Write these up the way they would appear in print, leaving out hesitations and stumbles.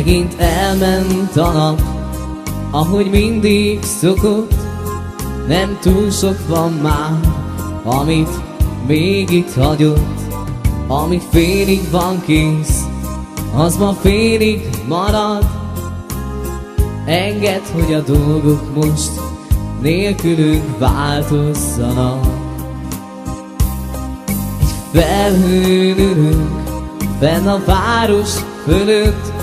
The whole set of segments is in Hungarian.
Megint elment a nap, ahogy mindig szokott. Nem túl sok van már, amit még itt hagyott. Ami félig van kész, az ma félig marad. Engedd, hogy a dolgok most nélkülünk változzanak. Egy felhőn ülünk, fenn a város fölött.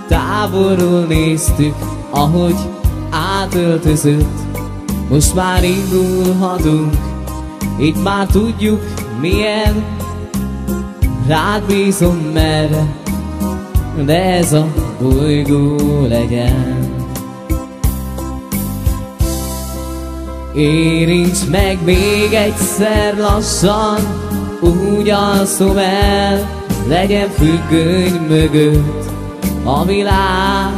Távolról néztük, ahogy átöltözött. Most már indulhatunk, itt már tudjuk milyen. Rád bízom merre, de ez a bolygó legyen. Érints meg még egyszer lassan, úgy alszom el, legyen függöny mögött a világ.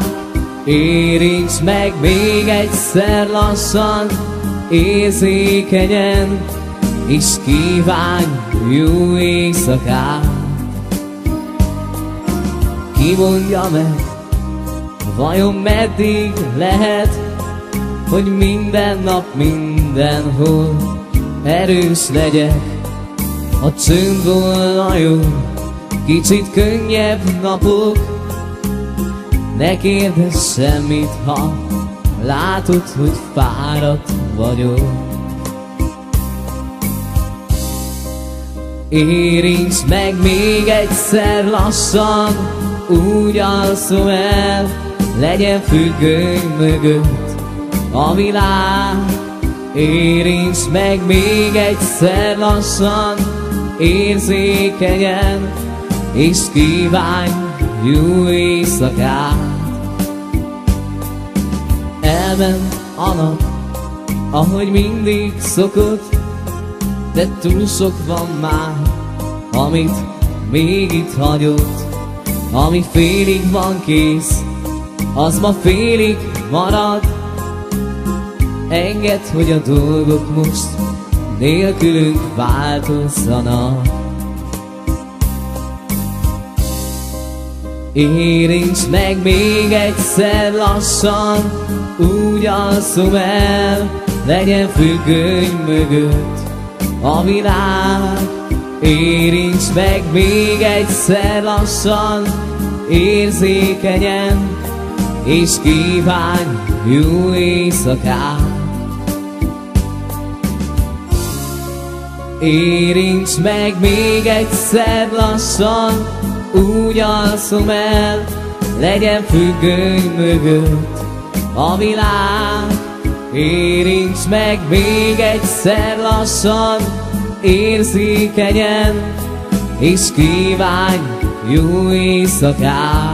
Érints meg még egyszer lassan, érzékenyen, és kívánj jó éjszakát. Ki mondja meg, vajon meddig lehet, hogy minden nap mindenhol erős legyek? A csönd volna jó, kicsit könnyebb napok. Ne kérdezz semmit, ha látod, hogy fáradt vagyok. Érints meg még egyszer lassan, úgy alszom el, legyen függöny mögött a világ. Érints meg még egyszer lassan, érzékenyen, és kívánj jó éjszakát. Elment a nap, ahogy mindig szokott, de túl sok van már, amit még itt hagyott. Ami félig van kész, az ma félig marad. Engedd, hogy a dolgok most nélkülünk változzanak. Érints meg még egyszer lassan, úgy alszom el, legyen függöny mögött a világ. Érints meg még egyszer lassan, érzékenyen, és kívánj jó éjszakát. Érints meg még egyszer lassan, úgy alszom el, legyen függöny mögött a világ. Érints meg még egyszer lassan, érzékenyen, és kívánj jó éjszakát.